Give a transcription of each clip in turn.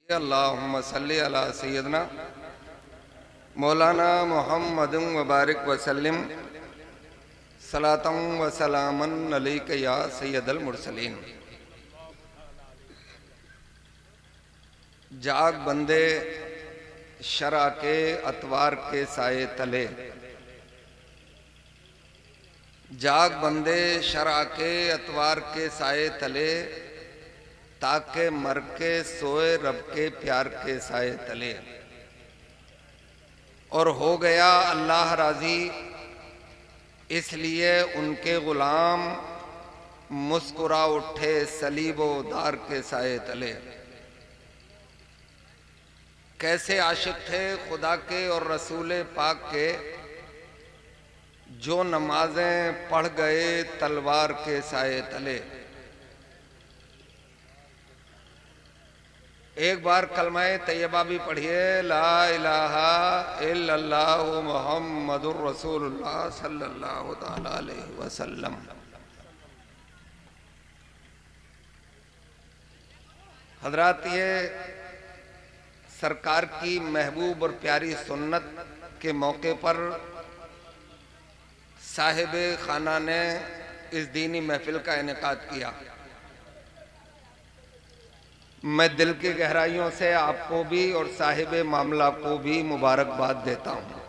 अल्लाहुम्मा सल्ली अला सय्यदना मौलाना मुहम्मद वबारिक वसल्लिम सलातम व सलामन अलैका या सय्यदल मुरसलीन। जाग बंदे शरा के अतवार के साए तले, जाग बंदे शरा के अतवार के साए तले, ताके मर के सोए रब के प्यार के साए तले। और हो गया अल्लाह राजी इसलिए उनके गुलाम मुस्कुरा उठे सलीबो दार के साए तले। कैसे आशिक थे खुदा के और रसूल पाक के, जो नमाजें पढ़ गए तलवार के साए तले। एक बार कलमाए तैयबा भी पढ़िए, ला इलाहा इल्लल्लाह मुहम्मदुर रसूलुल्लाह सल्लल्लाहु तआला अलैहि वसल्लम। हजरात, ये सरकार की महबूब और प्यारी सुन्नत के मौके पर साहिब खाना ने इस दीनी महफिल का इनेकाद किया। मैं दिल की गहराइयों से आपको भी और साहिब मामला को भी मुबारकबाद देता हूँ।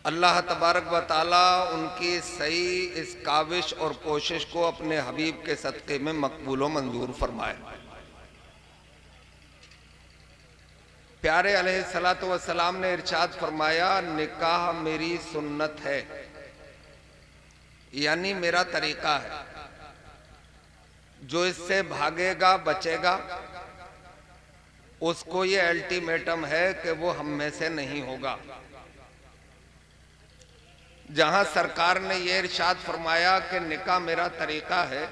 अल्लाह तबारक व ताला उनकी सही इस काविश और कोशिश को अपने हबीब के सदक़े में मकबूल व मंजूर फरमाए। प्यारे अलैहिस्सलातु वस्सलाम ने इरशाद फरमाया, निकाह मेरी सुन्नत है, यानी मेरा तरीका है। जो इससे भागेगा बचेगा उसको ये अल्टीमेटम है कि वो हम में से नहीं होगा। जहां सरकार ने ये इरशाद फरमाया कि निकाह मेरा तरीका है,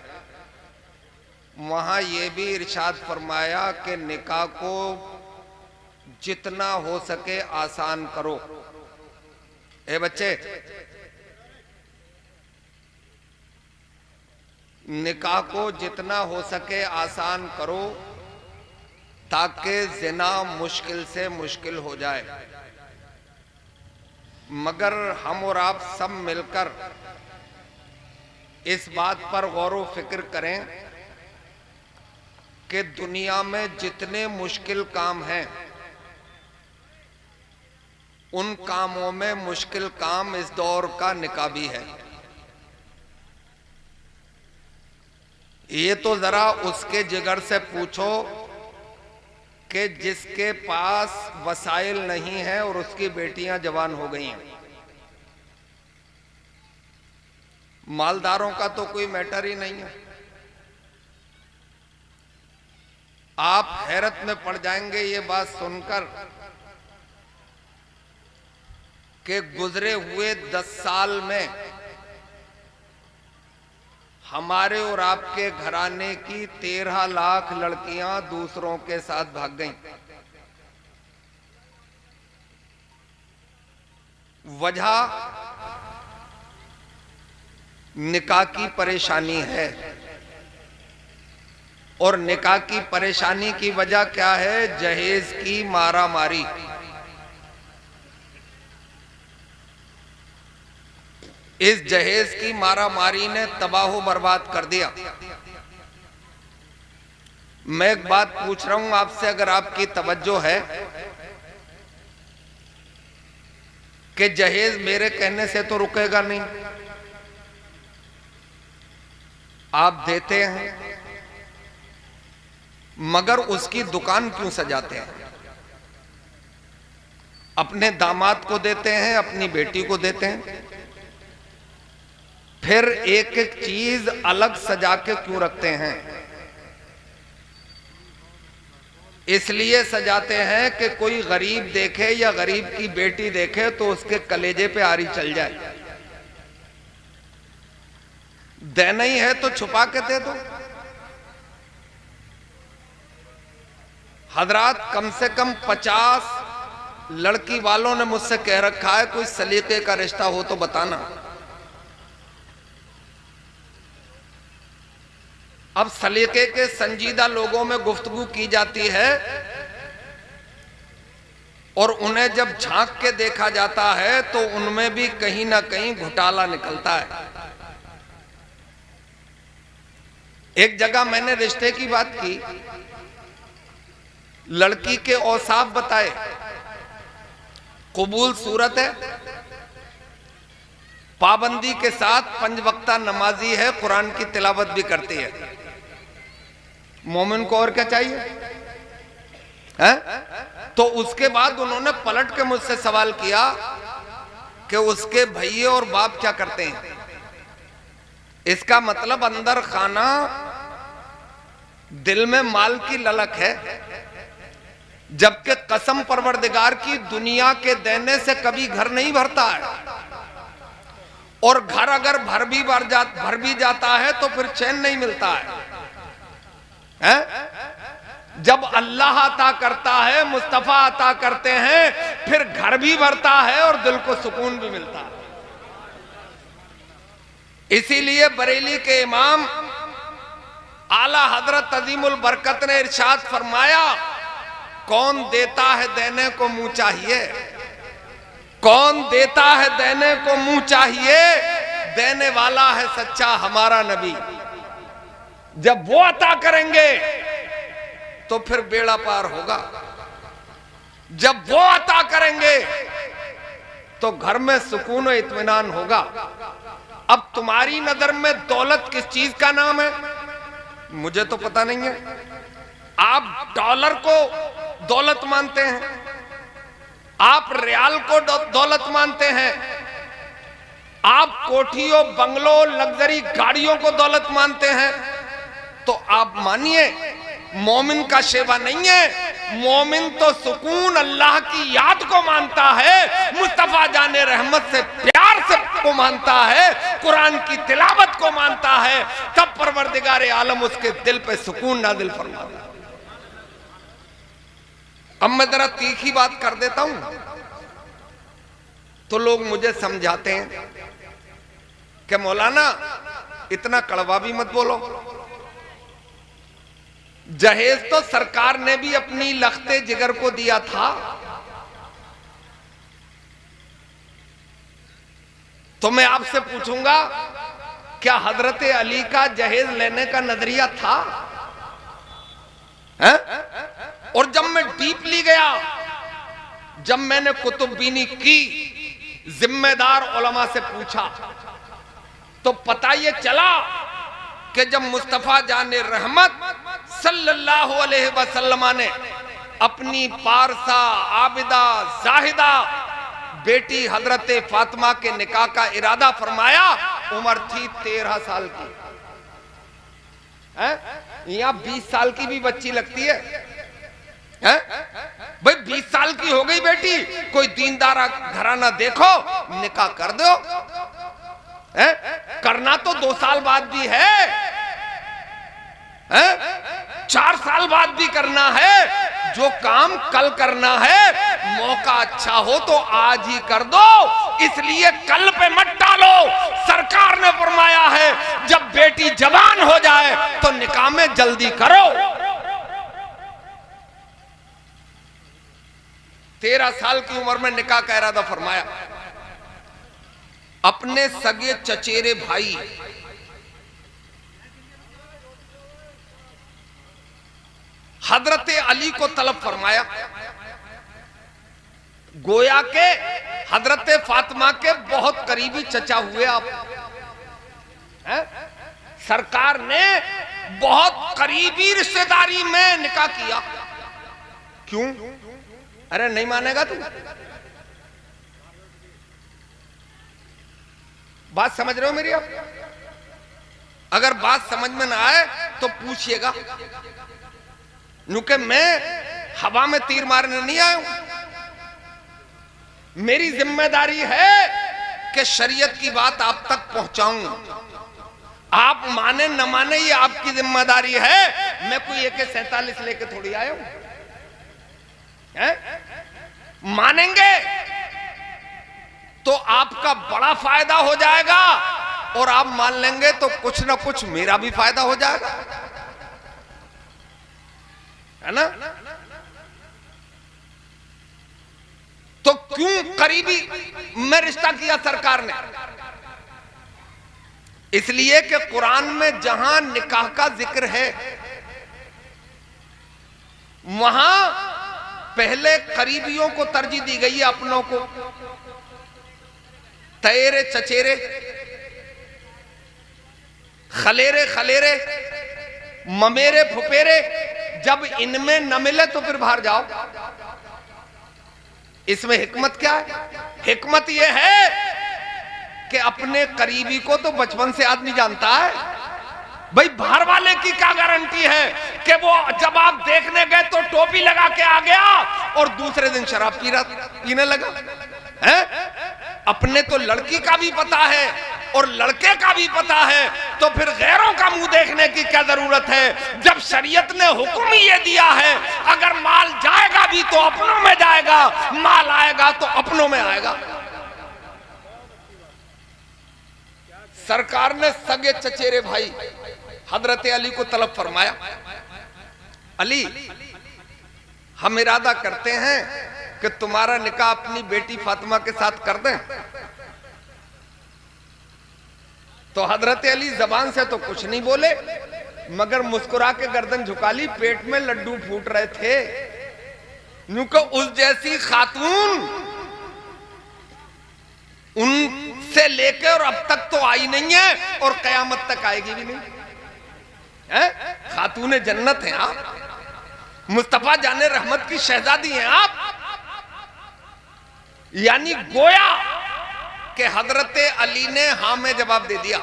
वहां ये भी इरशाद फरमाया कि निकाह को जितना हो सके आसान करो। ए बच्चे, निकाह को जितना हो सके आसान करो ताकि जिना मुश्किल से मुश्किल हो जाए। मगर हम और आप सब मिलकर इस बात पर गौर व फिक्र करें कि दुनिया में जितने मुश्किल काम हैं, उन कामों में मुश्किल काम इस दौर का निकाह भी है। ये तो जरा उसके जिगर से पूछो कि जिसके पास वसाइल नहीं है और उसकी बेटियां जवान हो गई हैं। मालदारों का तो कोई मैटर ही नहीं है। आप हैरत में पड़ जाएंगे ये बात सुनकर कि गुजरे हुए 10 साल में हमारे और आपके घराने की 13 लाख लड़कियां दूसरों के साथ भाग गईं। वजह निकाह की परेशानी है। और निकाह की परेशानी की वजह क्या है? जहेज की मारामारी। इस जहेज की मारामारी ने तबाह बर्बाद कर दिया। मैं एक बात पूछ रहा हूं आपसे, अगर आपकी तवज्जो है, कि जहेज मेरे कहने से तो रुकेगा नहीं, आप देते हैं, मगर उसकी दुकान क्यों सजाते हैं? अपने दामाद को देते हैं, अपनी बेटी को देते हैं, फिर एक एक चीज अलग सजा के क्यों रखते हैं? इसलिए सजाते हैं कि कोई गरीब देखे या गरीब की बेटी देखे तो उसके कलेजे पे आरी चल जाए। देना ही है तो छुपा के दे दो। हजरात, कम से कम 50 लड़की वालों ने मुझसे कह रखा है कोई सलीके का रिश्ता हो तो बताना। अब सलीके के संजीदा लोगों में गुफ्तगू की जाती है और उन्हें जब झांक के देखा जाता है तो उनमें भी कहीं ना कहीं घोटाला निकलता है। एक जगह मैंने रिश्ते की बात की, लड़की के औसाफ बताए, कबूल सूरत है, पाबंदी के साथ 5 वक्ता नमाजी है, कुरान की तिलावत भी करती है। मोमिन को और क्या चाहिए है? तो उसके बाद उन्होंने पलट के मुझसे सवाल किया कि उसके भैया और बाप क्या करते हैं। इसका मतलब अंदर खाना, दिल में माल की ललक है, जबकि कसम परवरदिगार की दुनिया के देने से कभी घर नहीं भरता है, और घर अगर भर भी जाता है तो फिर चैन नहीं मिलता है? जब अल्लाह अता करता है, मुस्तफा अता करते हैं, फिर घर भी भरता है और दिल को सुकून भी मिलता है। इसीलिए बरेली के इमाम आला हजरत अजीमुल बरकत ने इरशाद फरमाया, कौन देता है देने को मुंह चाहिए, कौन देता है देने को मुंह चाहिए, देने वाला है सच्चा हमारा नबी। जब वो अता करेंगे तो फिर बेड़ा पार होगा, जब वो अता करेंगे तो घर में सुकून और इत्मीनान होगा। अब तुम्हारी नजर में दौलत किस चीज का नाम है मुझे तो पता नहीं है। आप डॉलर को दौलत मानते हैं, आप रियाल को दौलत मानते हैं, आप कोठियों, बंगलों, लग्जरी गाड़ियों को दौलत मानते हैं। तो आप मानिए मोमिन का शेवा नहीं है, मोमिन तो सुकून अल्लाह की याद को मानता है, मुस्तफा जाने रहमत से प्यार से को मानता है, कुरान की तिलावत को मानता है, तब परवरदिगार आलम उसके दिल पे सुकून नाजिल फरमाता है। अब मैं जरा तीखी बात कर देता हूं तो लोग मुझे समझाते हैं कि मौलाना इतना कड़वा भी मत बोलो। जहेज तो सरकार ने भी अपनी लख्ते जिगर को दिया था, तो मैं आपसे पूछूंगा क्या हजरत अली का जहेज लेने का नजरिया था? है? और जब मैं डीपली गया, जब मैंने कुतुबबीनी की, जिम्मेदार उलमा से पूछा, तो पता ये चला कि जब मुस्तफा जाने रहमत सल्लल्लाहु अलैहि वसल्लम ने अपनी पारसा, आबिदा, जाहिदा बेटी हजरत फातिमा के निकाह का इरादा फरमाया, उम्र थी 13 साल की। यहाँ 20 साल की भी बच्ची लगती है, भाई 20 साल की हो गई बेटी, कोई दीनदार घराना देखो, निकाह कर दो। करना तो 2 साल बाद भी है, 4 साल बाद भी करना है। जो काम कल करना है, मौका अच्छा हो तो आज ही कर दो, इसलिए कल पे मत डालो। सरकार ने फरमाया है जब बेटी जवान हो जाए तो निकाह में जल्दी करो। 13 साल की उम्र में निकाह का इरादा फरमाया। अपने सगे चचेरे भाई हजरत अली को तलब फरमाया, गोया के हजरत फातिमा के बहुत करीबी चचा हुए आप। सरकार ने बहुत करीबी रिश्तेदारी में निकाह किया। क्यों? अरे नहीं मानेगा तू? बात समझ रहे हो मेरी? आप अगर बात समझ में ना आए तो पूछिएगा, क्योंकि मैं हवा में तीर मारने नहीं आया हूं। मेरी जिम्मेदारी है कि शरीयत की बात आप तक पहुंचाऊं। आप माने न माने ये आपकी जिम्मेदारी है। मैं कोई AK-47 लेके थोड़ी आया हूं। मानेंगे तो आपका बड़ा फायदा हो जाएगा, और आप मान लेंगे तो कुछ ना कुछ मेरा भी फायदा हो जाएगा। है ना? तो क्यों करीबी में रिश्ता किया सरकार ने? इसलिए कि कुरान में जहां निकाह का जिक्र है वहां पहले करीबियों को तरजीह दी गई है, अपनों को। तयरे चचेरे, खलेरे खलेरे, ममेरे फुपेरे, जब इनमें न मिले तो फिर बाहर जाओ। इसमें हिकमत क्या है? हिकमत यह है कि अपने करीबी को तो बचपन से आदमी जानता है। भाई बाहर वाले की क्या गारंटी है कि वो जब आप देखने गए तो टोपी लगा के आ गया और दूसरे दिन शराब पीने लगा है? अपने तो लड़की का भी पता है और लड़के का भी पता है, तो फिर गैरों का मुंह देखने की क्या जरूरत है? जब शरीयत ने हुक्म ये दिया है, अगर माल जाएगा भी तो अपनों में जाएगा, माल आएगा तो अपनों में आएगा। सरकार ने सगे चचेरे भाई हजरत अली को तलब फरमाया, अली हम इरादा करते हैं कि तुम्हारा निकाह अपनी बेटी फातिमा के साथ कर दें। तो हजरत अली जबान से तो कुछ नहीं बोले, मगर मुस्कुरा के गर्दन झुका ली। पेट में लड्डू फूट रहे थे। यूं को उस जैसी खातून उनसे लेकर और अब तक तो आई नहीं है और कयामत तक आएगी भी नहीं है। खातूने जन्नत हैं आप, मुस्तफा जाने रहमत की शहजादी हैं आप। यानी गोया कि हजरत अली ने हां में जवाब दे दिया।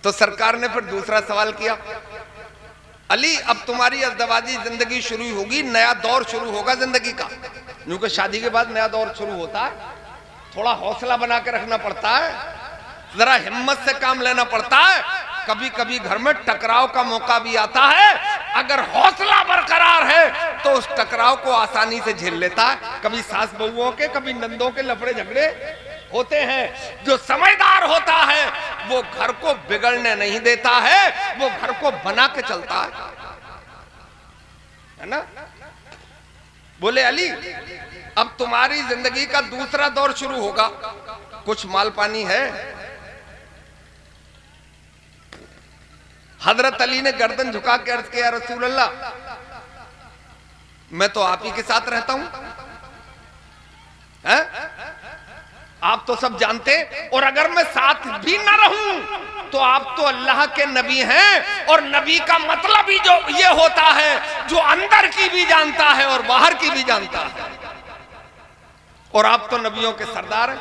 तो सरकार ने फिर दूसरा सवाल किया, अली अब तुम्हारी अज़दवाजी जिंदगी शुरू होगी, नया दौर शुरू होगा जिंदगी का। क्योंकि शादी के बाद नया दौर शुरू होता है, थोड़ा हौसला बना के रखना पड़ता है, जरा हिम्मत से काम लेना पड़ता है। कभी कभी घर में टकराव का मौका भी आता है, अगर हौसला बरकरार है तो उस टकराव को आसानी से झेल लेता है। कभी सास बहुओं के, कभी नंदों के लफड़े झगड़े होते हैं। जो समझदार होता है वो घर को बिगड़ने नहीं देता है, वो घर को बना के चलता है ना? बोले अली अब तुम्हारी जिंदगी का दूसरा दौर शुरू होगा, कुछ माल पानी है? हजरत अली ने गर्दन झुका के अर्ज किया, रसूल अल्लाह मैं तो आप ही के साथ रहता हूं, आप तो सब जानते, और अगर मैं साथ भी ना रहूं तो आप तो अल्लाह के नबी हैं, और नबी का मतलब ही जो ये होता है जो अंदर की भी जानता है और बाहर की भी जानता है, और आप तो नबियों के सरदार हैं।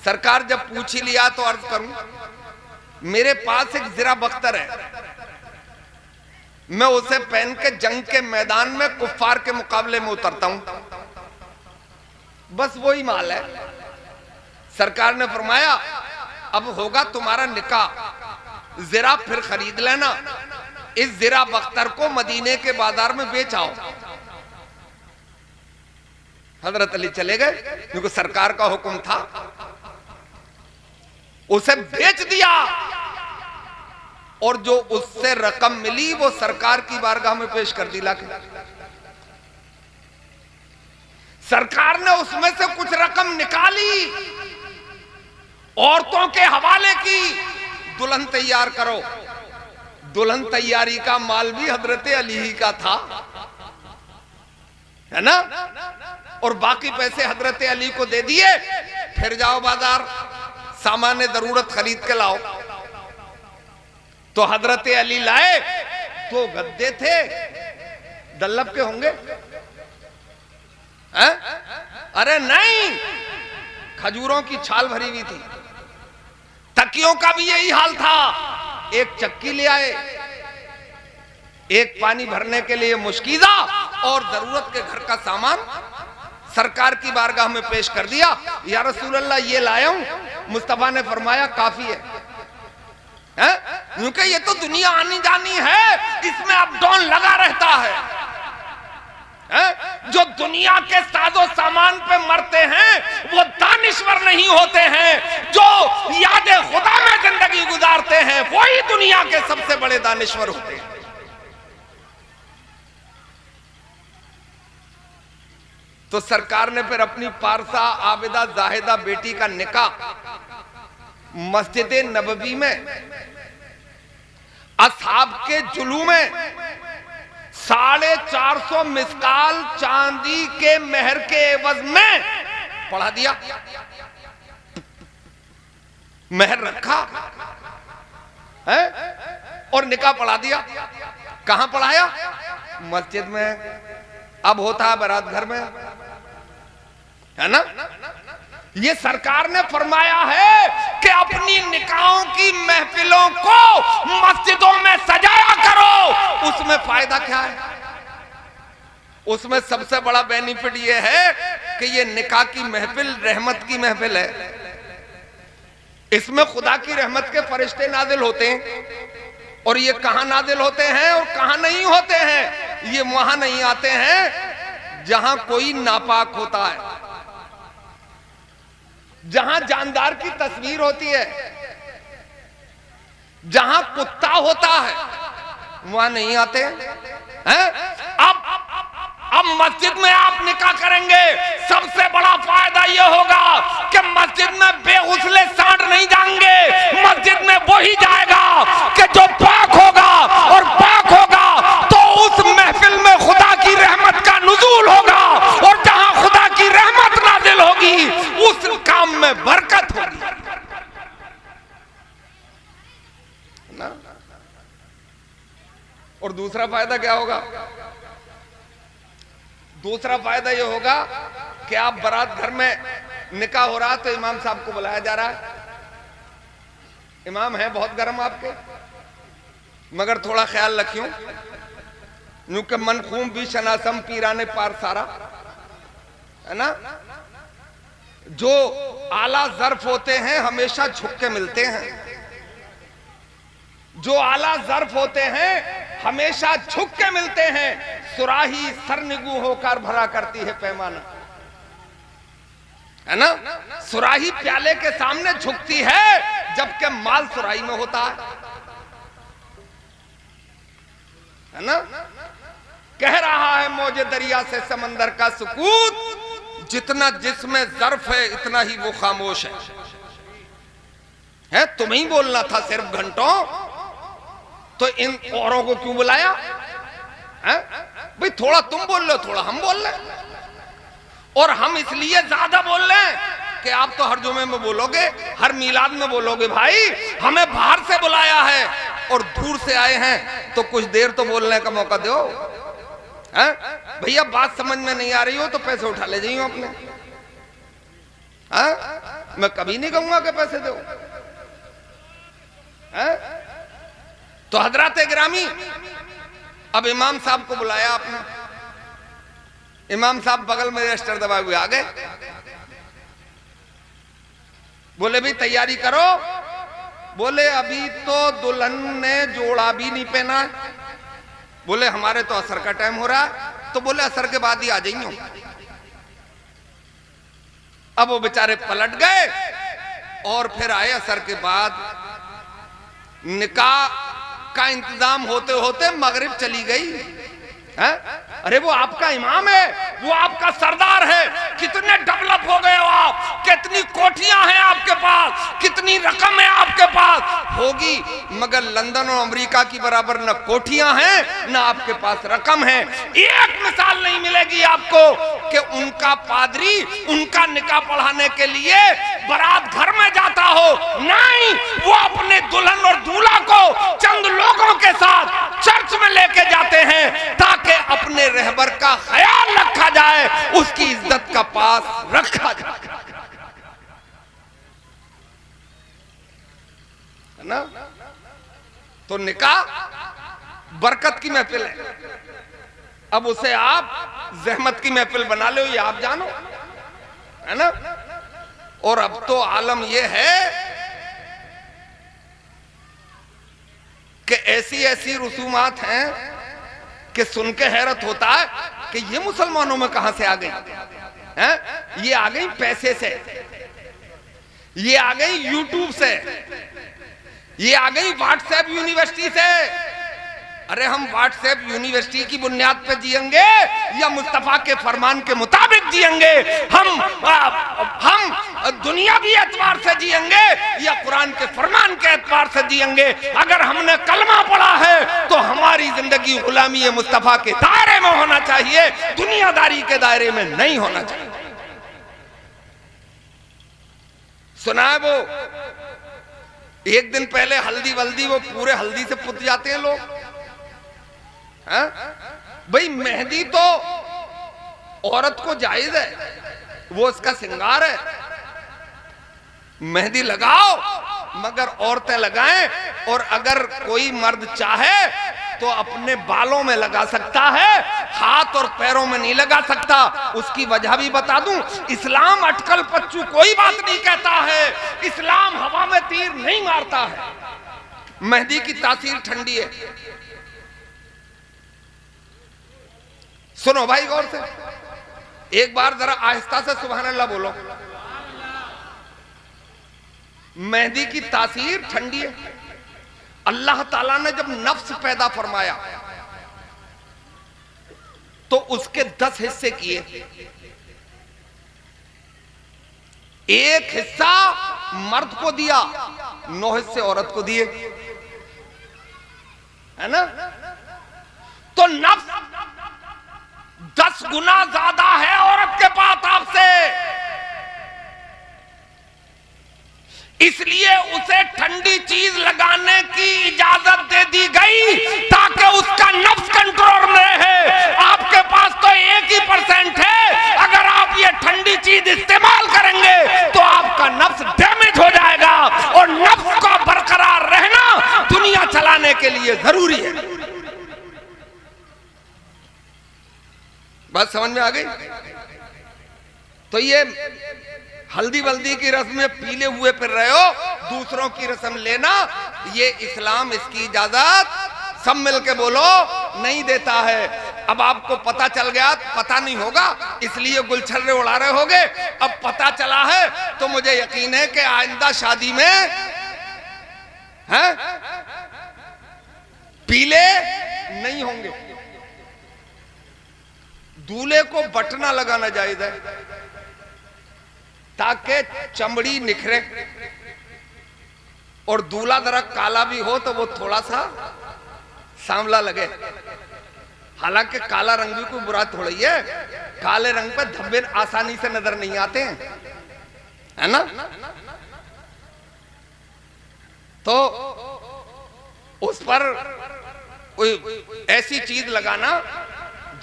सरकार जब पूछ ही लिया तो अर्ज करूं, मेरे पास एक ज़रा बख्तर है, मैं उसे पहन के जंग के मैदान में कुफ्फार के मुकाबले में उतरता हूं, बस वही माल है। सरकार ने फरमाया अब होगा तुम्हारा निकाह, ज़रा फिर खरीद लेना, इस ज़रा बख्तर को मदीने के बाजार में बेच आओ। हजरत अली चले गए, क्योंकि सरकार का हुक्म था। उसे बेच दिया और जो उससे रकम मिली वो सरकार की बारगाह में पेश कर दी लाके। सरकार ने उसमें से कुछ रकम निकाली, औरतों के हवाले की, दुल्हन तैयार करो। दुल्हन तैयारी का माल भी हजरत अली ही का था, है ना? और बाकी पैसे हजरत अली को दे दिए, फिर जाओ बाजार सामान्य जरूरत खरीद के लाओ। तो हजरत अली लाए, 2 गद्दे थे, दल्लब के होंगे? अरे नहीं, खजूरों की छाल भरी हुई थी। तकियों का भी यही हाल था। एक चक्की ले आए, एक पानी भरने के लिए मुश्किजा, और जरूरत के घर का सामान सरकार की बारगाह में पेश कर दिया। या रसूल अल्लाह ये लाया हूं। मुस्तफा ने फरमाया काफी है, क्योंकि ये तो दुनिया आनी जानी है, इसमें अप डाउन लगा रहता है। जो दुनिया के साजो सामान पे मरते हैं वो दानिश्वर नहीं होते हैं, जो याद खुदा में जिंदगी गुजारते हैं वही दुनिया के सबसे बड़े दानिश्वर होते हैं। तो सरकार ने फिर अपनी पारसा आबिदा जाहिदा बेटी का निकाह मस्जिद नबवी में असहाब के जुलू में 450 मिस्काल चांदी के मेहर के एवज में पढ़ा दिया। मेहर रखा है और निकाह पढ़ा दिया। कहां पढ़ाया? मस्जिद में। अब होता है बारात घर में, है ना। ये सरकार ने फरमाया है कि अपनी निकाहों की महफिलों को मस्जिदों में सजाया करो। उसमें फायदा क्या है? उसमें सबसे बड़ा बेनिफिट ये है कि ये निकाह की महफिल रहमत की महफिल है। इसमें खुदा की रहमत के फरिश्ते नाजिल होते हैं। और ये कहां नाजिल होते हैं और कहां नहीं होते हैं? ये वहां नहीं आते हैं जहां कोई नापाक होता है, जहां जानदार की तस्वीर होती है, जहां कुत्ता होता है, वहां नहीं आते हैं। अब मस्जिद में आप निकाह करेंगे, सबसे बड़ा फायदा यह होगा कि मस्जिद में बेगुसले सांड नहीं जाएंगे। मस्जिद में वो ही जाएगा कि जो पाक होगा, और पाक होगा तो उस महफिल में खुदा की रहमत का नुज़ूल होगा, और जहां खुदा की रहमत नाज़िल होगी उस काम में बरकत होगी ना। और दूसरा फायदा क्या होगा? दूसरा फायदा यह होगा कि आप बारात घर में निकाह हो रहा तो इमाम साहब को बुलाया जा रहा है। इमाम है बहुत गर्म आपके, मगर थोड़ा ख्याल रखियो, यूं के मनखूम भी शनासम पीराने पार सारा, है ना। जो आला ज़र्फ होते हैं हमेशा झुक के मिलते हैं। जो आला ज़र्फ होते हैं हमेशा झुक के मिलते हैं। सुराही सरनिगू होकर भरा करती है पैमाना, है ना। सुराही प्याले के सामने झुकती है, जबकि माल सुराही में होता है ना। कह रहा है मौजे दरिया से समंदर का सुकूत, जितना जिसमें ज़र्फ है इतना ही वो खामोश है। तुम्हें ही बोलना था सिर्फ घंटों, तो इन औरों को क्यों बुलाया है? भाई थोड़ा तुम बोल लो, थोड़ा हम बोल लें। और हम इसलिए ज्यादा बोल लें कि आप तो हर जुमे में बोलोगे, हर मिलाद में बोलोगे। भाई हमें बाहर से बुलाया है और दूर से आए हैं, तो कुछ देर तो बोलने का मौका दो। भैया बात समझ में नहीं आ रही हो तो पैसे उठा ले जाइए अपने। मैं कभी नहीं कहूंगा कि पैसे दो। तो हजरात गिरामी, अब इमाम साहब को बुलाया आपने। इमाम साहब बगल में रजिस्टर दबाए हुए आ गए। बोले भी तैयारी करो। बोले अभी तो दुल्हन ने जोड़ा भी नहीं पहना। बोले हमारे तो असर का टाइम हो रहा है। तो बोले असर के बाद ही आ जाइए। अब वो बेचारे पलट गए और फिर आए असर के बाद। निकाह का इंतजाम होते होते मगरिब चली गई है। अरे वो आपका इमाम है, वो आपका सरदार है। कितने डेवलप हो गए हो आप, कितनी कोठियां हैं आपके पास, कितनी रकम है आपके पास। होगी, मगर लंदन और अमेरिका की बराबर न कोठियां हैं न आपके पास रकम है। एक मिसाल नहीं मिलेगी आपको कि उनका पादरी उनका निकाह पढ़ाने के लिए बारात घर में जाता हो। नहीं, वो अपने दुल्हन और दूल्हा को चंद लोगों के साथ चर्च में लेके जाते हैं ताकि अपने रहबर का ख्याल रखा जाए, उसकी इज्जत का पास रखा जाए, है ना। तो निकाह बरकत की महफिल है। अब उसे आप जहमत की महफिल बना लो, ये आप जानो, है ना। और अब तो आलम यह है कि ऐसी ऐसी रसूमात हैं कि सुन के हैरत होता है कि ये मुसलमानों में कहां से आ गई हैं? ये आ गई पैसे से, ये आ गई यूट्यूब से, ये आ गई व्हाट्सएप यूनिवर्सिटी से, अरे हम व्हाट्सएप यूनिवर्सिटी की बुनियाद पे जिएंगे या मुस्तफा के फरमान के मुताबिक जिएंगे? हम दुनियावी एतबार से जिएंगे या कुरान के फरमान के एतबार से जिएंगे? अगर हमने कलमा पढ़ा है तो हमारी जिंदगी गुलामी मुस्तफा के दायरे में होना चाहिए, दुनियादारी के दायरे में नहीं होना चाहिए। सुना है वो एक दिन पहले हल्दी वल्दी, वो पूरे हल्दी से पुत जाते हैं लोग। भाई मेहंदी तो औरत को जायज है, वो उसका श्रृंगार है, मेहंदी लगाओ, मगर औरतें लगाएं। और अगर कोई मर्द चाहे तो अपने बालों में लगा सकता है, हाथ और पैरों में नहीं लगा सकता। उसकी वजह भी बता दूं, इस्लाम अटकल पच्चू कोई बात नहीं कहता है, इस्लाम हवा में तीर नहीं मारता है। मेहंदी की तासीर ठंडी है। सुनो भाई गौर से, एक बार जरा आहिस्ता से सुभान अल्लाह बोलो। मेहंदी की तासीर ठंडी है। अल्लाह ताला ने जब नफ्स पैदा फरमाया तो उसके 10 हिस्से किए। एक हिस्सा मर्द को दिया, 9 हिस्से औरत को दिए, है ना? तो नफ्स 10 गुना ज्यादा है औरत के पास आपसे, इसलिए उसे ठंडी चीज लगाने की इजाजत दे दी गई ताकि उसका नफ्स कंट्रोल में रहे। आपके पास तो 1% है, अगर आप ये ठंडी चीज इस्तेमाल करेंगे तो आपका नफ्स डैमेज हो जाएगा, और नफ्स का बरकरार रहना दुनिया चलाने के लिए जरूरी है। बात समझ में आ गई? तो ये हल्दी वल्दी की रस्म में पीले हुए फिर रहे हो, दूसरों की रस्म लेना, ये इस्लाम इसकी इजाजत सब मिलके बोलो नहीं देता है। अब आपको पता चल गया, पता नहीं होगा इसलिए गुलछर्रे उड़ा रहे होगे, अब पता चला है तो मुझे यकीन है कि आइंदा शादी में हैं पीले नहीं होंगे। दूल्हे को बटना लगाना जायज है ताकि चमड़ी निखरे, और दूल्हा जरा काला भी हो तो वो थोड़ा सा सांवला लगे। हालांकि काला रंग भी कोई बुरा थोड़ी है, काले रंग पे धब्बे आसानी से नजर नहीं आते हैं, है ना? तो उस पर कोई ऐसी चीज लगाना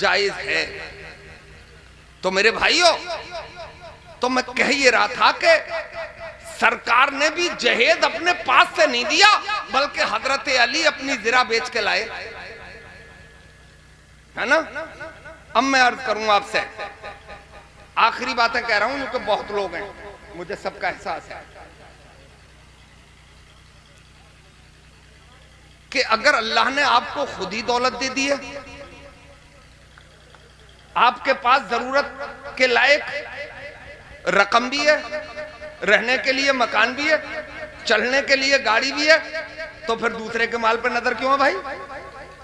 जायज है। तो मेरे भाइयों, तो मैं कह ये रहा था कि सरकार ने भी जहेज अपने पास से नहीं दिया, बल्कि हजरत अली अपनी जिरा बेच के लाए, है ना? अब मैं अर्ज करूंगा आपसे, आखिरी बातें कह रहा हूं क्योंकि बहुत लोग हैं, मुझे सबका एहसास है कि अगर अल्लाह ने आपको खुद ही दौलत दे दी है, आपके पास जरूरत के लायक रकम भी है, रहने के लिए मकान भी है, चलने के लिए गाड़ी भी है, तो फिर दूसरे के माल पर नजर क्यों है भाई?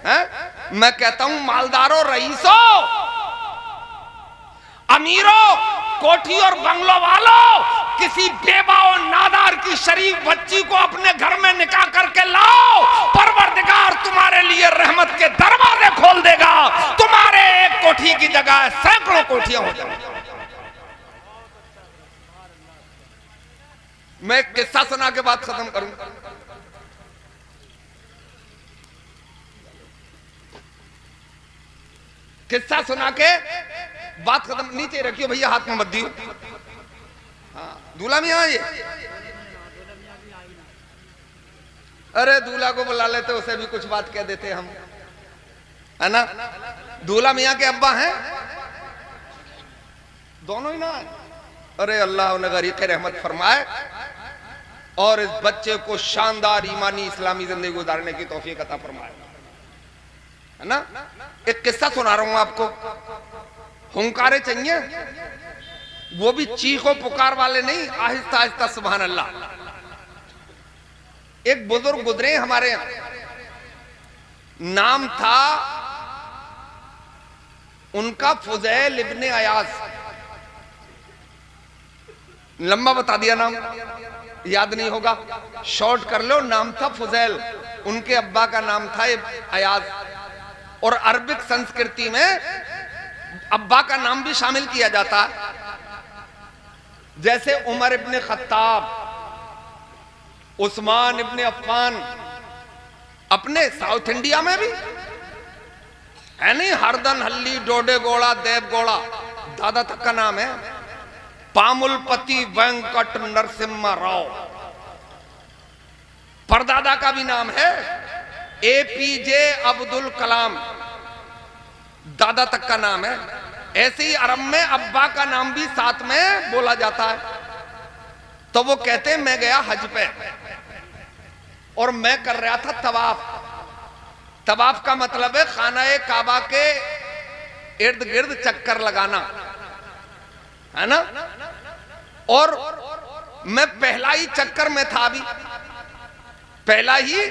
हैं? मैं कहता हूं मालदारों, रईसों, अमीरों, कोठी और बंगलों वालों, किसी बेवा और नादार की शरीफ बच्ची को अपने घर में निकाह करके लाओ, परवरदिगार तुम्हारे लिए रहमत के दरवाजे खोल देगा। तुम्हारे एक कोठी की जगह सैकड़ों कोठियां हो जाएंगी। मैं एक किस्सा सुना के बात खत्म करूं। किस्सा सुना के बात खत्म। नीचे रखियो भैया, हाथ में मत दियो। हाँ, दूल्हा मियां ये, अरे दूल्हा को बुला लेते, उसे भी कुछ बात कह देते हम, है ना? दूल्हा मियां के अब्बा हैं दोनों ही ना? अरे अल्लाह उन्हें गरीक़ रहमत फरमाए और इस बच्चे को शानदार ईमानी इस्लामी जिंदगी गुजारने की तौफीक अता फरमाए, है ना? एक किस्सा सुना रहा हूं आपको। हुंकारे चाहिए, वो भी चीखो पुकार वाले नहीं, आहिस्ता आहिस्ता सुभान अल्लाह। एक बुजुर्ग गुजरे हमारे यहाँ, नाम था उनका फुजैल इब्ने अयाज। लंबा बता दिया नाम, याद नहीं होगा, शॉर्ट कर लो। नाम था फुजैल, उनके अब्बा का नाम था अयाज। और अरबिक संस्कृति में अब्बा का नाम भी शामिल किया जाता है, जैसे उमर इब्ने खत्ताब, उस्मान इब्ने अफ़्फ़ान। अपने साउथ इंडिया में भी है नहीं, हरदन हल्ली डोडे गोड़ा देव गोड़ा दादा तक का नाम है। पामुलपति वेंकट नरसिम्हा राव परदादा का भी नाम है। एपीजे अब्दुल कलाम दादा तक का नाम है। ऐसे ही अरब में अब्बा का नाम भी साथ में बोला जाता है। तो वो कहते हैं मैं गया हज पे और मैं कर रहा था तवाफ। तवाफ का मतलब है खाना-ए काबा के इर्द गिर्द चक्कर लगाना, है ना। और मैं पहला ही चक्कर में था, अभी पहला ही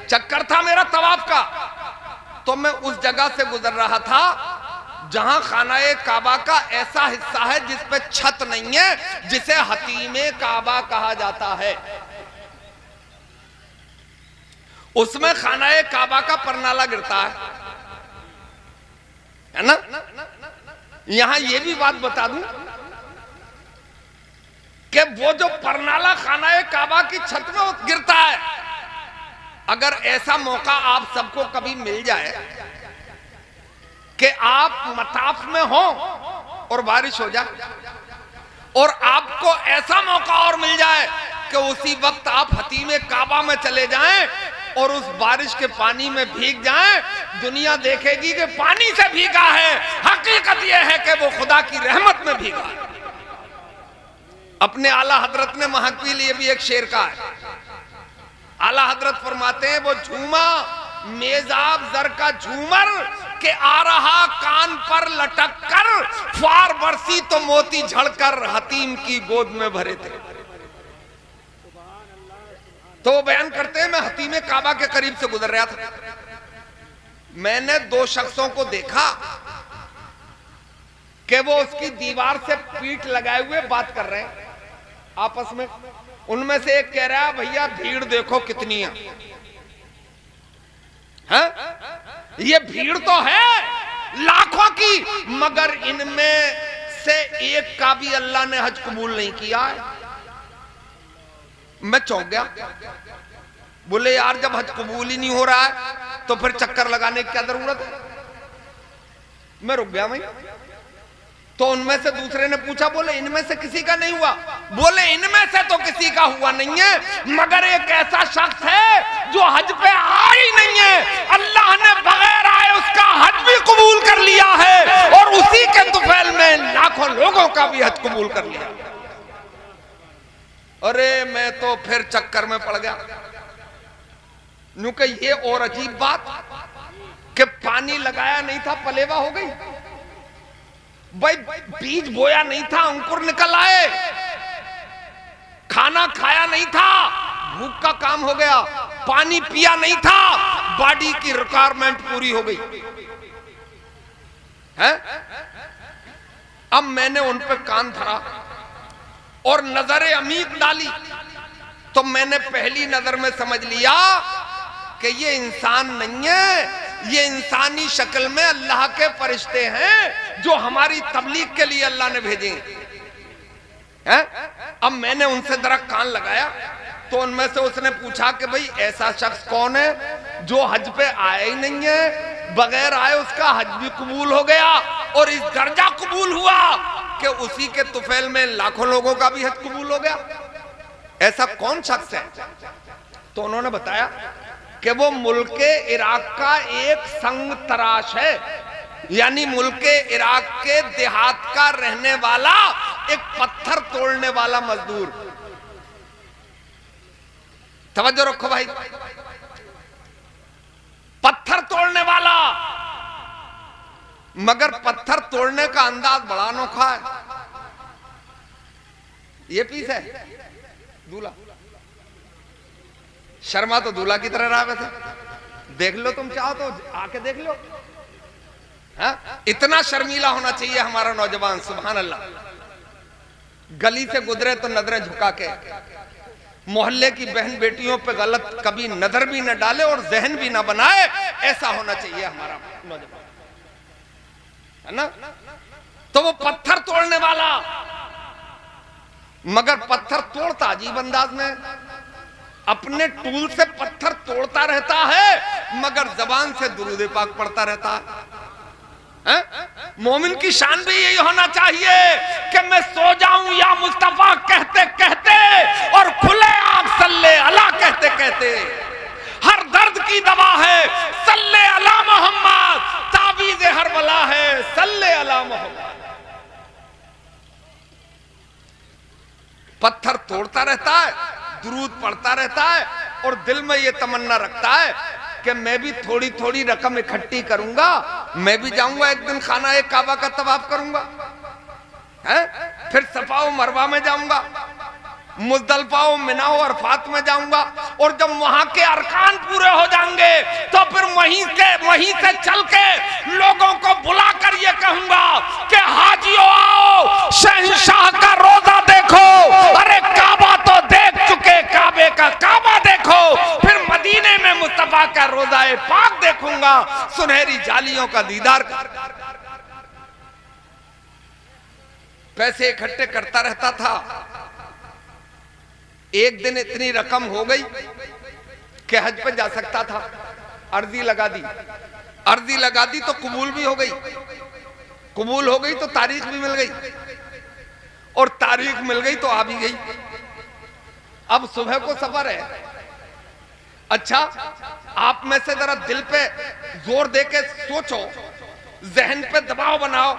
चक्कर था मेरा तवाफ का। तो मैं उस जगह से गुजर रहा था जहां खाना-ए काबा का ऐसा हिस्सा है जिस पे छत नहीं है, जिसे हतीमे काबा कहा जाता है। उसमें खाना-ए काबा का परनाला गिरता है ना। यहां यह भी बात बता दूं कि वो जो परनाला खाना-ए काबा की छत में गिरता है, अगर ऐसा मौका आप सबको कभी मिल जाए कि आप मताफ में हो और बारिश हो जाए, और आपको ऐसा मौका और मिल जाए कि उसी वक्त आप हतीमे काबा में चले जाएं और उस बारिश के पानी में भीग जाएं, दुनिया देखेगी कि पानी से भीगा है, हकीकत यह है कि वो खुदा की रहमत में भीगा है। अपने आला हजरत ने वहां के लिए भी एक शेर का है। आला हजरत फरमाते हैं वो झूमा मेजाब जर का झूमर के आ रहा कान पर लटक कर, फार बरसी तो मोती झड़कर हतीम की गोद में भरे थे। तो वो बयान करते हैं मैं हतीमे काबा के करीब से गुजर रहा था। मैंने दो शख्सों को देखा कि वो उसकी दीवार से पीठ लगाए हुए बात कर रहे हैं आपस में। उनमें से एक कह रहा है भैया भीड़ देखो कितनी है, ये भीड़ तो है लाखों की, मगर इनमें से एक का भी अल्लाह ने हज कबूल नहीं किया है। मैं चौंक गया। बोले यार जब हज कबूल ही नहीं हो रहा है तो फिर चक्कर लगाने की क्या जरूरत है। मैं रुक गया भाई। तो उनमें से दूसरे ने पूछा, बोले इनमें से किसी का नहीं हुआ। बोले इनमें से तो किसी का हुआ नहीं है, मगर एक ऐसा शख्स है जो हज पे आ ही नहीं है, अल्लाह ने बगैर आए उसका हज भी कबूल कर लिया है, और उसी के तुफैल में लाखों लोगों का भी हज कबूल कर लिया। अरे मैं तो फिर चक्कर में पड़ गया। यूं कि ये और अजीब बात कि पानी लगाया नहीं था पलेवा हो गई, भाई बीज बोया नहीं था अंकुर निकल आए, खाना खाया नहीं था भूख का काम हो गया, पानी पिया नहीं था बॉडी की रिक्वायरमेंट पूरी हो गई है। अब मैंने उन पे कान धरा और नजर अमीक डाली, तो मैंने पहली नजर में समझ लिया कि ये इंसान नहीं है, ये इंसानी शक्ल में अल्लाह के फरिश्ते हैं जो हमारी तबलीग के लिए अल्लाह ने भेजे हैं। अब मैंने उनसे जरा कान लगाया तो उनमें से उसने पूछा कि भाई ऐसा शख्स कौन है जो हज पे आया ही नहीं है, बगैर आए उसका हज भी कबूल हो गया, और इस दर्जा कबूल हुआ कि उसी के तुफैल में लाखों लोगों का भी हज कबूल हो गया। ऐसा कौन शख्स है? तो उन्होंने बताया कि वो मुल्के इराक का एक संग तराश है, यानी मुल्के इराक के देहात का रहने वाला एक पत्थर तोड़ने वाला मजदूर। तवज्जो रखो भाई, पत्थर तोड़ने वाला, मगर पत्थर तोड़ने का अंदाज बड़ा अनोखा है। ये पीस है दूल्हा, शर्मा तो दूल्हा की तरह रहा वैसे, देख लो, तुम चाहो तो आके देख लो। हा? इतना शर्मीला होना चाहिए हमारा नौजवान, सुभान अल्लाह। गली से गुजरे तो नजरें झुका के, मोहल्ले की बहन बेटियों पे गलत कभी नजर भी न डाले और जहन भी न बनाए, ऐसा होना चाहिए हमारा नौजवान, है ना। तो वो पत्थर तोड़ने वाला, मगर पत्थर तोड़ता अजीब अंदाज में, अपने टूल से पत्थर तोड़ता रहता है मगर जबान से दुरूद पाक पढ़ता रहता है। मोमिन की शान भी यही होना चाहिए कि मैं सो जाऊं या मुस्तफा कहते कहते और खुले आप सल्ले अला कहते कहते। हर दर्द की दवा है सल्ले अला मोहम्मद, ताबीज़ हर बला है सल्ले अला मोहम्मद। पत्थर तोड़ता रहता है, दुरूद पढ़ता रहता है और दिल में ये तमन्ना रखता है कि मैं भी थोड़ी थोड़ी रकम इकट्ठी करूंगा, मैं भी जाऊंगा एक दिन खाना ए काबा का तवाफ करूंगा, है? फिर सफा व मरवा में जाऊंगा, मुज़दलिफा व मिना व अरफात में जाऊंगा, और जब वहां के अरकान पूरे हो जाएंगे तो फिर वहीं से चल के लोगों को बुलाकर ये कहूंगा कि हाजियों आओ, शहंशाह का रोजा देखो। अरे काबा तो देख चुके, काबे का काबा देखो, फिर मदीने में मुस्तफा का रोजा पाक देखूंगा, सुनहरी जालियों का दीदार। पैसे इकट्ठे करता रहता था। एक दिन इतनी रकम हो गई कि हज पे जा सकता था। अर्जी लगा दी तो कबूल भी हो गई, कबूल हो गई तो तारीख भी मिल गई, और तारीख मिल गई तो आ भी गई। अब सुबह को सफर है। अच्छा, आप में से जरा दिल पे जोर दे के सोचो, जहन पे दबाव बनाओ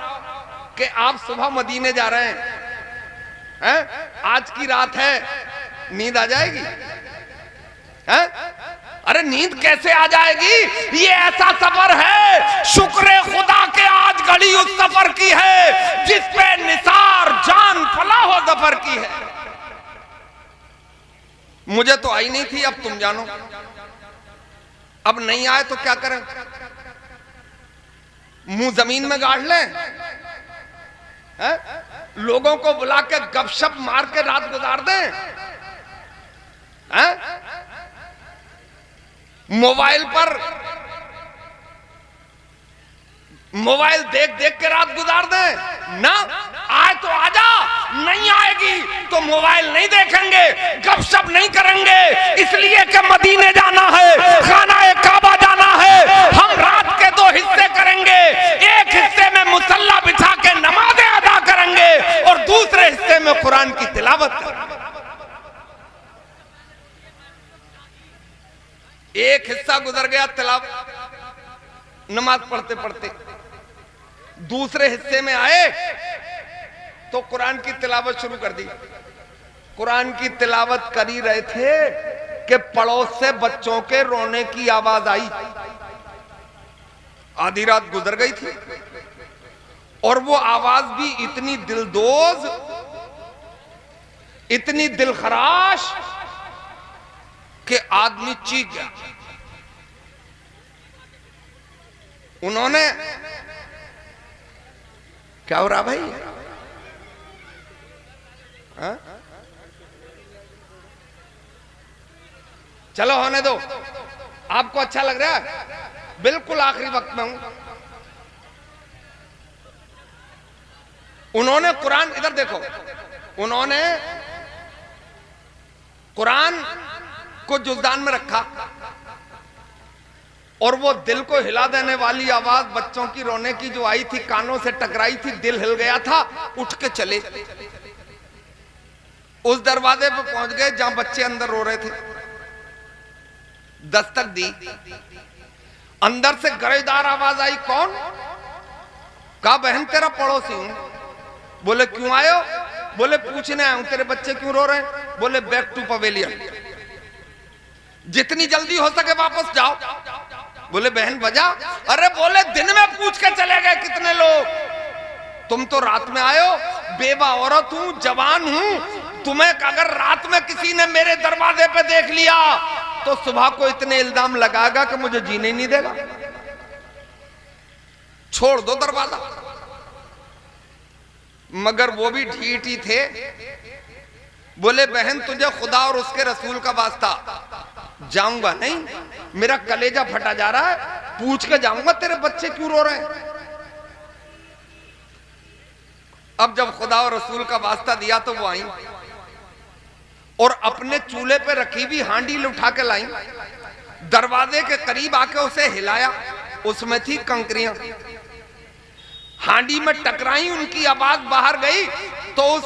कि आप सुबह मदीने जा रहे हैं? आज की रात है, नींद आ जाएगी? हैं? अरे नींद कैसे आ जाएगी? ये ऐसा सफर है, शुक्र खुदा के आज घड़ी उस सफर की है जिस पे निसार जान फला हो सफर की है। मुझे तो आई नहीं थी, अब तुम जानो। अब नहीं आए तो क्या करें? मुंह जमीन में गाड़ लें? लोगों को बुला के गपशप मार के रात गुजार दें? मोबाइल देख देख के रात गुजार दें? ना, आए तो आजा, नहीं आएगी तो मोबाइल नहीं देखेंगे, गपशप नहीं करेंगे, इसलिए कि मदीने जाना है, खाना काबा जाना है। हम रात के दो हिस्से करेंगे, एक हिस्से में मुसल्ला बिछा के नमाज़ें अदा करेंगे और दूसरे हिस्से में कुरान की तिलावत करेंगे। एक हिस्सा गुजर गया तिलावत नमाज पढ़ते पढ़ते, दूसरे हिस्से में आए तो कुरान की तिलावत शुरू कर दी। कुरान की तिलावत कर ही रहे थे कि पड़ोस से बच्चों के रोने की आवाज आई। आधी रात गुजर गई थी और वो आवाज भी इतनी दिलदोज, इतनी दिलखराश कि आदमी चीख गया। उन्होंने, क्या हो रहा भाई? हा? चलो होने दो, आपको अच्छा लग रहा है? बिल्कुल आखिरी वक्त में हूं। उन्होंने कुरान, इधर देखो, उन्होंने कुरान को जुज़दान में रखा और वो दिल को हिला देने वाली आवाज बच्चों की रोने की जो आई थी, कानों से टकराई थी, दिल हिल गया था, उठ के चले उस दरवाजे पे पहुंच गए जहां बच्चे अंदर रो रहे थे। दस्तक दी, अंदर से गरेदार आवाज आई, कौन? कहा बहन तेरा पड़ोसी हूं। बोले क्यों आए हो? बोले पूछने आया हूं तेरे बच्चे क्यों रो रहे हैं। बोले बैक टू पवेलियन, जितनी जल्दी हो सके वापस जाओ। बोले बहन वजह? अरे बोले दिन में पूछ के चले गए कितने लोग, तुम तो रात में आए हो, बेवा औरत हूं, जवान हूं, तुम्हें अगर रात में किसी ने मेरे दरवाजे पे देख लिया तो सुबह को इतने इल्जाम लगाएगा कि मुझे जीने नहीं देगा। छोड़ दो दरवाजा। मगर वो भी ढीठ ही थे। बोले बहन तुझे खुदा और उसके रसूल का वास्ता, जाऊंगा नहीं, मेरा कलेजा फटा जा रहा है, पूछ के जाऊंगा तेरे बच्चे क्यों रो रहे हैं। अब जब खुदा और रसूल का वास्ता दिया तो वो आई और अपने चूल्हे पे रखी हुई हांडी उठा के लाई, दरवाजे के करीब आके उसे हिलाया, उसमें थी कंकरियां, हांडी में टकराई, उनकी आवाज बाहर गई तो उस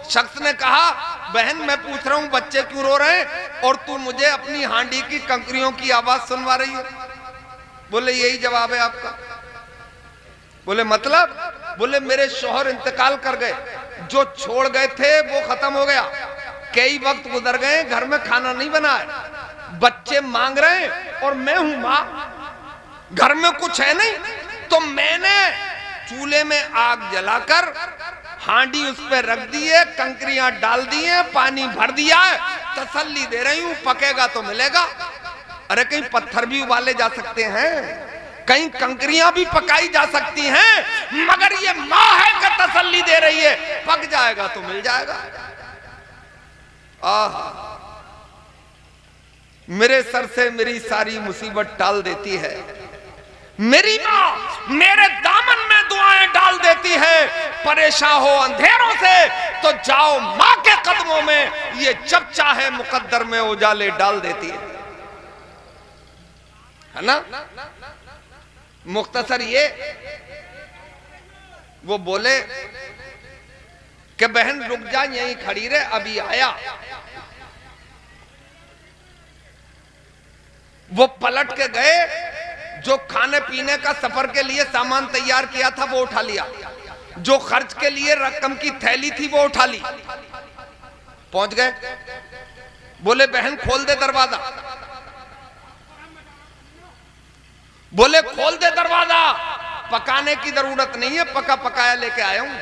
शख्स ने कहा बहन मैं पूछ रहा हूं बच्चे क्यों रो रहे हैं और तू मुझे अपनी हांडी की कंकरियों की आवाज सुनवा रही है। बोले यही जवाब है आपका। बोले मतलब? बोले मेरे शौहर इंतकाल कर गए, जो छोड़ गए थे वो खत्म हो गया, कई वक्त गुजर गए, घर में खाना नहीं बना है, बच्चे मांग रहे हैं और मैं हूं मां, घर में कुछ है नहीं, तो मैंने चूल्हे में आग जलाकर हांडी उस पर रख दी है, कंकरियां डाल दी है, पानी भर दिया है, तसल्ली दे रही हूं पकेगा तो मिलेगा। अरे कहीं पत्थर भी उबाले जा सकते हैं, कहीं कंकरियां भी पकाई जा सकती हैं, मगर ये मां है कि तसल्ली दे रही है पक जाएगा तो मिल जाएगा। आह, मेरे सर से मेरी सारी मुसीबत टाल देती है, मेरी मां मेरे दामन में दुआएं डाल देती है, परेशान हो अंधेरों से तो जाओ मां के कदमों में, ये जब चाहे मुकद्दर में उजाले डाल देती है ना। मुख्तसर ये वो बोले कि बहन रुक जा यहीं खड़ी रहे, अभी आया। वो पलट के गए, जो खाने पीने का सफर के लिए सामान तैयार किया था वो उठा लिया, जो खर्च के लिए रकम की थैली थी वो उठा ली, पहुंच गए। बोले बहन खोल दे दरवाजा। बोले खोल दे दरवाजा, पकाने की जरूरत नहीं है, पका पकाया लेके आया हूं।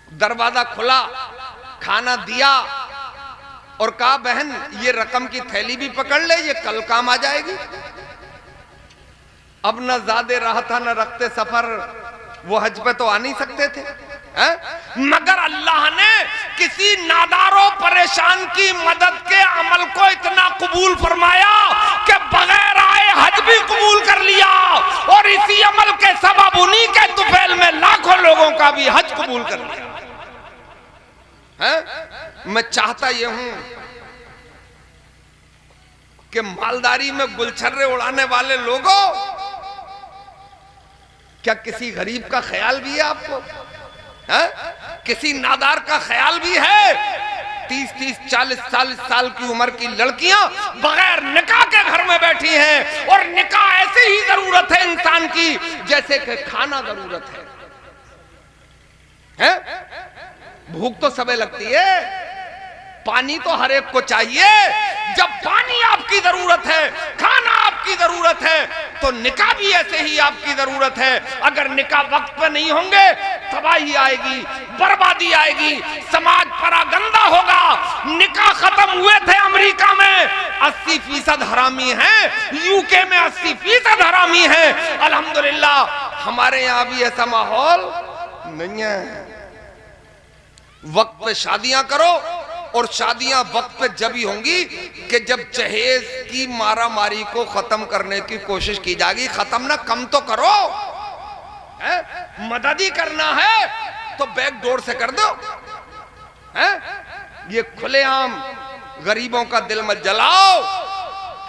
दरवाजा खुला, खाना दिया और कहा बहन ये रकम की थैली भी पकड़ ले, ये कल काम आ जाएगी। अब न ज्यादा रहा था न रखते सफर, वो हज पे तो आ नहीं सकते थे है? मगर अल्लाह ने किसी नादारो परेशान की मदद के अमल को इतना कबूल फरमाया कि बगैर आए हज भी कबूल कर लिया, और इसी अमल के सबब उन्हीं के तुफैल में लाखों लोगों का भी हज कबूल कर लिया है? मैं चाहता ये हूं कि मालदारी में गुलछर्रे उड़ाने वाले लोगों, क्या किसी गरीब का ख्याल भी है आपको है? किसी नादार का ख्याल भी है? 30-30, 40-40 साल की उम्र की लड़कियां बगैर निकाह के घर में बैठी हैं, और निकाह ऐसी ही जरूरत है इंसान की जैसे कि खाना जरूरत है? भूख तो सबे लगती है, पानी तो हर एक को चाहिए। जब पानी आपकी जरूरत है, खाना आपकी जरूरत है, तो निकाह भी ऐसे ही आपकी जरूरत है। अगर निकाह वक्त पे नहीं होंगे तबाही आएगी, बर्बादी आएगी, समाज परागंदा होगा। निकाह खत्म हुए थे अमेरिका में, 80% हरामी हैं, यूके में 80% हरामी हैं। अल्हम्दुलिल्लाह हमारे यहाँ भी ऐसा माहौल नहीं है। वक्त पे शादियां करो, और शादियां वक्त पे जब ही होंगी कि जब जहेज की मारामारी को खत्म करने की कोशिश की जाएगी। खत्म ना, कम तो करो है? मदद ही करना है तो बैक डोर से कर दो है? ये खुलेआम गरीबों का दिल मत जलाओ,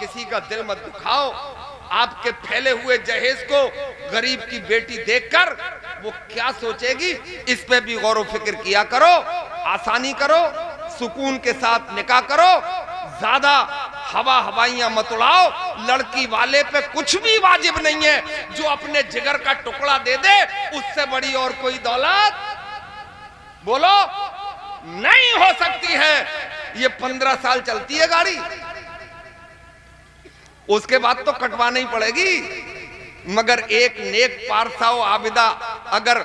किसी का दिल मत दुखाओ। आपके फैले हुए जहेज को गरीब की बेटी देखकर वो क्या सोचेगी, इस पे भी गौर व फिक्र किया करो। आसानी करो, सुकून के साथ निकाह करो, ज्यादा हवाइयां मत उड़ाओ। लड़की वाले पे कुछ भी वाजिब नहीं है, जो अपने जिगर का टुकड़ा दे दे उससे बड़ी और कोई दौलत बोलो नहीं हो सकती है। ये 15 साल चलती है गाड़ी, उसके बाद तो कटवाना ही पड़ेगी। मगर एक नेक पारसा व आबिदा अगर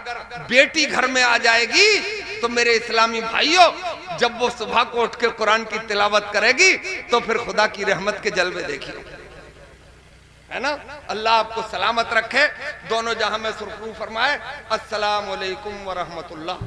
बेटी घर में आ जाएगी तो मेरे इस्लामी भाइयों, जब वो सुबह को उठ के कुरान की तिलावत करेगी तो फिर खुदा की रहमत के जलवे देखिए, है ना। अल्लाह आपको सलामत रखे, दोनों जहां में सुरखरू फरमाए। अस्सलाम वालेकुम व रहमतुल्लाह।